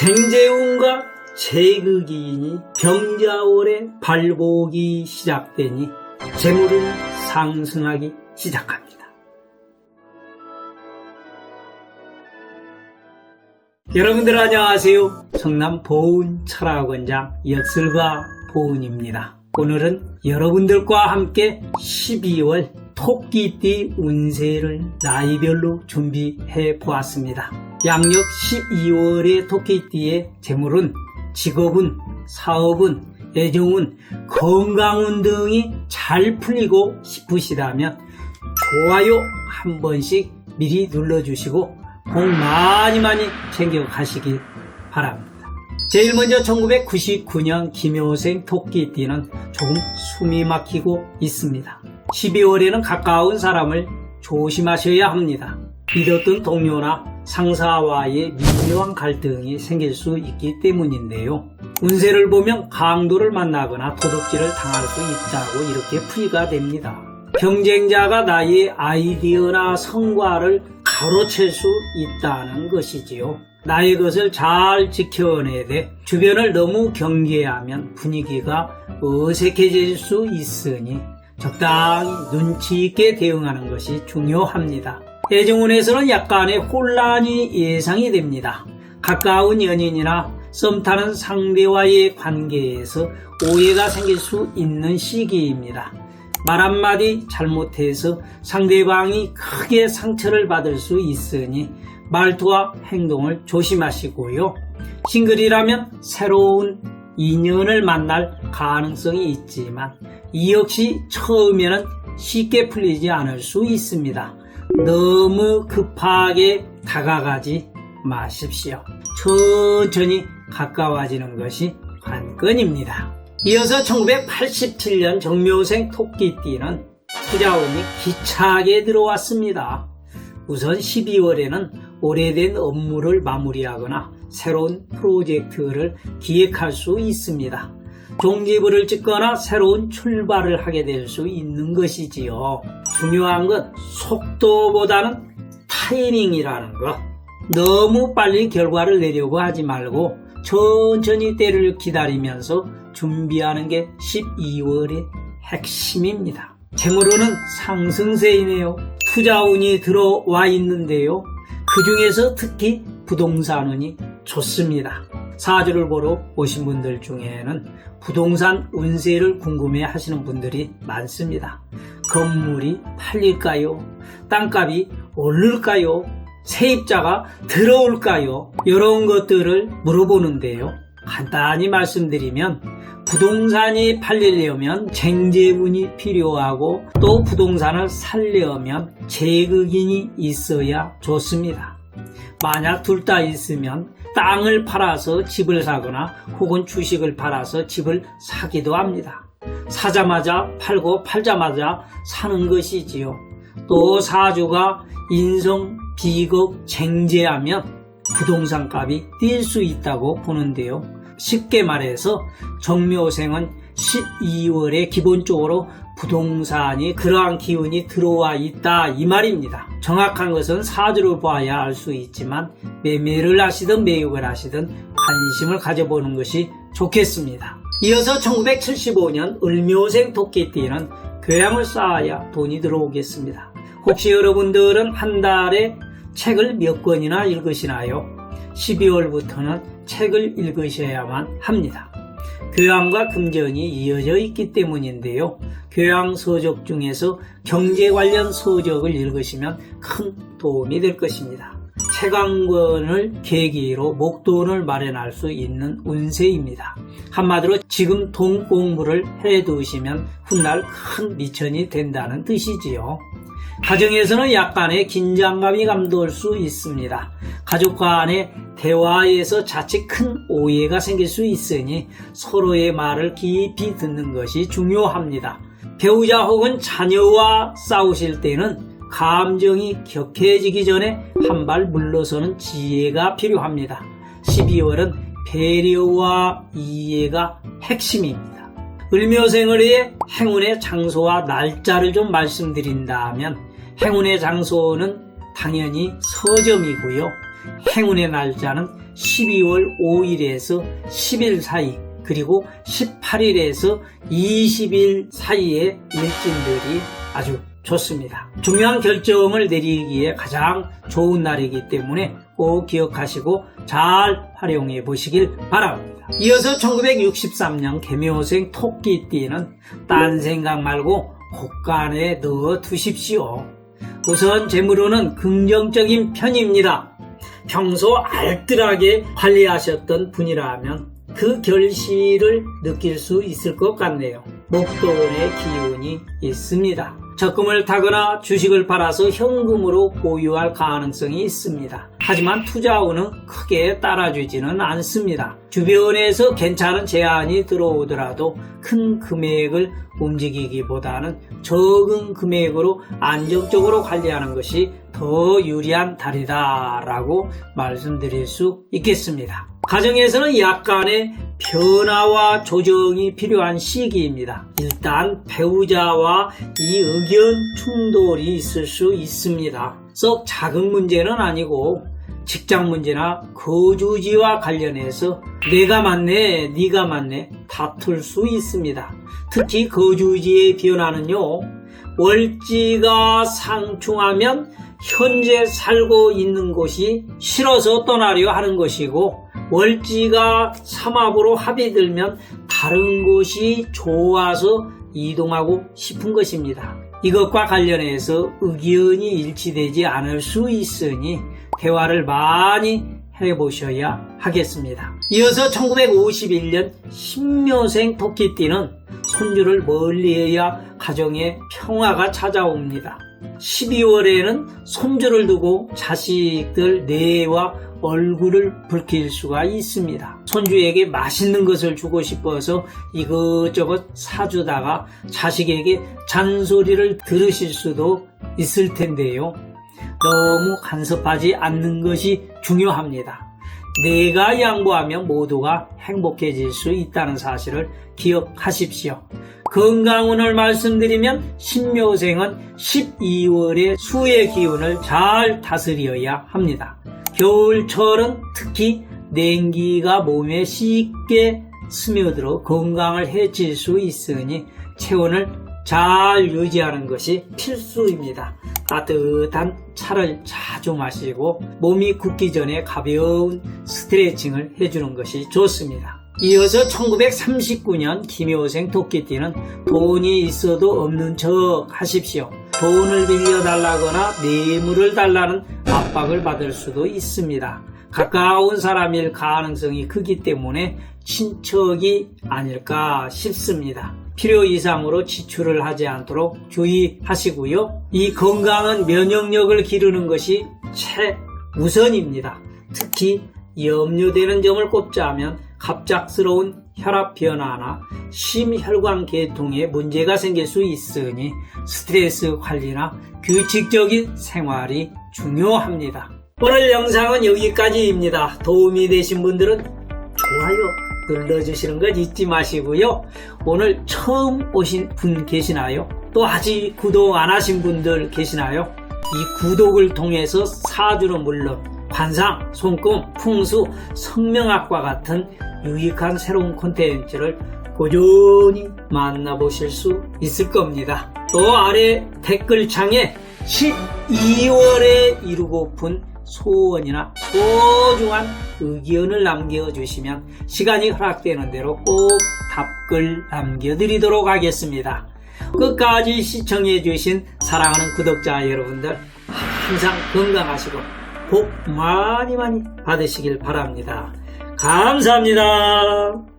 쟁제운과 재극이인이 병자월에 발복이 시작되니 재물은 상승하기 시작합니다. 여러분들 안녕하세요. 성남 보은 철학원장 역설가 보은입니다. 오늘은 여러분들과 함께 12월 토끼띠 운세를 나이별로 준비해 보았습니다. 양력 12월의 토끼띠의 재물은 직업운, 사업운, 애정운, 건강운 등이 잘 풀리고 싶으시다면 좋아요 한 번씩 미리 눌러주시고 복 많이 챙겨 가시길 바랍니다. 제일 먼저 1999년 김효생 토끼띠는 조금 숨이 막히고 있습니다. 12월에는 가까운 사람을 조심하셔야 합니다. 믿었던 동료나 상사와의 미묘한 갈등이 생길 수 있기 때문인데요. 운세를 보면 강도를 만나거나 도둑질을 당할 수 있다고 이렇게 풀이가 됩니다. 경쟁자가 나의 아이디어나 성과를 가로챌 수 있다는 것이지요. 나의 것을 잘 지켜내되 주변을 너무 경계하면 분위기가 어색해질 수 있으니 적당히 눈치 있게 대응하는 것이 중요합니다. 애정운에서는 약간의 혼란이 예상이 됩니다. 가까운 연인이나 썸 타는 상대와의 관계에서 오해가 생길 수 있는 시기입니다. 말 한마디 잘못해서 상대방이 크게 상처를 받을 수 있으니 말투와 행동을 조심하시고요. 싱글이라면 새로운 인연을 만날 가능성이 있지만 이 역시 처음에는 쉽게 풀리지 않을 수 있습니다. 너무 급하게 다가가지 마십시오. 천천히 가까워지는 것이 관건입니다. 이어서 1987년 정묘생 토끼띠는 투자운이 기차게 들어왔습니다. 우선 12월에는 오래된 업무를 마무리하거나 새로운 프로젝트를 기획할 수 있습니다. 종지부를 찍거나 새로운 출발을 하게 될 수 있는 것이지요. 중요한 건 속도보다는 타이밍이라는 것. 너무 빨리 결과를 내려고 하지 말고 천천히 때를 기다리면서 준비하는 게 12월의 핵심입니다. 재물운은 상승세이네요. 투자운이 들어와 있는데요. 그 중에서 특히 부동산운이 좋습니다. 사주를 보러 오신 분들 중에는 부동산 운세를 궁금해 하시는 분들이 많습니다. 건물이 팔릴까요? 땅값이 오를까요? 세입자가 들어올까요? 이런 것들을 물어보는데요. 간단히 말씀드리면 부동산이 팔리려면 쟁제운이 필요하고 또 부동산을 살려면 재극인이 있어야 좋습니다. 만약 둘 다 있으면 땅을 팔아서 집을 사거나 혹은 주식을 팔아서 집을 사기도 합니다. 사자마자 팔고 팔자마자 사는 것이지요. 또 사주가 인성, 비겁, 쟁제하면 부동산 값이 뛸 수 있다고 보는데요. 쉽게 말해서 정묘생은 12월에 기본적으로 부동산이 그러한 기운이 들어와 있다 이 말입니다. 정확한 것은 사주를 봐야 알 수 있지만 매매를 하시든 매입을 하시든 관심을 가져보는 것이 좋겠습니다. 이어서 1975년 을묘생 토끼띠는 교양을 쌓아야 돈이 들어오겠습니다. 혹시 여러분들은 한 달에 책을 몇 권이나 읽으시나요? 12월부터는 책을 읽으셔야만 합니다. 교양과 금전이 이어져 있기 때문인데요. 교양 서적 중에서 경제 관련 서적을 읽으시면 큰 도움이 될 것입니다. 책 한 권을 계기로 목돈을 마련할 수 있는 운세입니다. 한마디로 지금 돈 공부를 해두시면 훗날 큰 미천이 된다는 뜻이지요. 가정에서는 약간의 긴장감이 감돌 수 있습니다. 가족 간의 대화에서 자칫 큰 오해가 생길 수 있으니 서로의 말을 깊이 듣는 것이 중요합니다. 배우자 혹은 자녀와 싸우실 때는 감정이 격해지기 전에 한 발 물러서는 지혜가 필요합니다. 12월은 배려와 이해가 핵심입니다. 을묘생을의 행운의 장소와 날짜를 좀 말씀드린다면 행운의 장소는 당연히 서점이고요. 행운의 날짜는 12월 5일에서 10일 사이, 그리고 18일에서 20일 사이의 일진들이 아주 좋습니다. 중요한 결정을 내리기에 가장 좋은 날이기 때문에 꼭 기억하시고 잘 활용해 보시길 바랍니다. 이어서 1963년 개묘생 토끼띠는 딴 생각 말고 곳간에 넣어 두십시오. 우선 재물운은 긍정적인 편입니다. 평소 알뜰하게 관리하셨던 분이라면 그 결실을 느낄 수 있을 것 같네요. 목돈의 기운이 있습니다. 적금을 타거나 주식을 팔아서 현금으로 보유할 가능성이 있습니다. 하지만 투자운은 크게 따라주지는 않습니다. 주변에서 괜찮은 제안이 들어오더라도 큰 금액을 움직이기보다는 적은 금액으로 안정적으로 관리하는 것이 더 유리한 달이다라고 말씀드릴 수 있겠습니다. 가정에서는 약간의 변화와 조정이 필요한 시기입니다. 일단 배우자와 이 의견 충돌이 있을 수 있습니다. 썩 작은 문제는 아니고 직장 문제나 거주지와 관련해서 내가 맞네, 네가 맞네 다툴 수 있습니다. 특히 거주지의 변화는요, 월지가 상충하면 현재 살고 있는 곳이 싫어서 떠나려 하는 것이고, 월지가 삼합으로 합이 들면 다른 곳이 좋아서 이동하고 싶은 것입니다. 이것과 관련해서 의견이 일치되지 않을 수 있으니 대화를 많이 해보셔야 하겠습니다. 이어서 1951년 신묘생 토끼띠는 손주를 멀리해야 가정에 평화가 찾아옵니다. 12월에는 손주를 두고 자식들 뇌와 얼굴을 붉힐 수가 있습니다. 손주에게 맛있는 것을 주고 싶어서 이것저것 사주다가 자식에게 잔소리를 들으실 수도 있을 텐데요. 너무 간섭하지 않는 것이 중요합니다. 내가 양보하면 모두가 행복해질 수 있다는 사실을 기억하십시오. 건강운을 말씀드리면 신묘생은 12월에 수의 기운을 잘 다스려야 합니다. 겨울철은 특히 냉기가 몸에 쉽게 스며들어 건강을 해칠 수 있으니 체온을 잘 유지하는 것이 필수입니다. 따뜻한 차를 자주 마시고 몸이 굳기 전에 가벼운 스트레칭을 해주는 것이 좋습니다. 이어서 1939년 김효생 토끼띠는 돈이 있어도 없는 척 하십시오. 돈을 빌려달라거나 뇌물을 달라는 압박을 받을 수도 있습니다. 가까운 사람일 가능성이 크기 때문에 친척이 아닐까 싶습니다. 필요 이상으로 지출을 하지 않도록 주의하시고요. 이 건강한 면역력을 기르는 것이 최우선입니다. 특히 염려되는 점을 꼽자면 갑작스러운 혈압 변화나 심혈관 계통에 문제가 생길 수 있으니 스트레스 관리나 규칙적인 생활이 중요합니다. 오늘 영상은 여기까지입니다. 도움이 되신 분들은 좋아요 눌러주시는 것 잊지 마시고요. 오늘 처음 오신 분 계시나요? 또 아직 구독 안 하신 분들 계시나요? 이 구독을 통해서 사주는 물론 관상, 손금, 풍수, 성명학과 같은 유익한 새로운 콘텐츠를 꾸준히 만나보실 수 있을 겁니다. 또 아래 댓글창에 12월에 이루고픈 소원이나 소중한 의견을 남겨주시면 시간이 허락되는 대로 꼭 답글 남겨드리도록 하겠습니다. 끝까지 시청해주신 사랑하는 구독자 여러분들 항상 건강하시고 복 많이 받으시길 바랍니다. 감사합니다.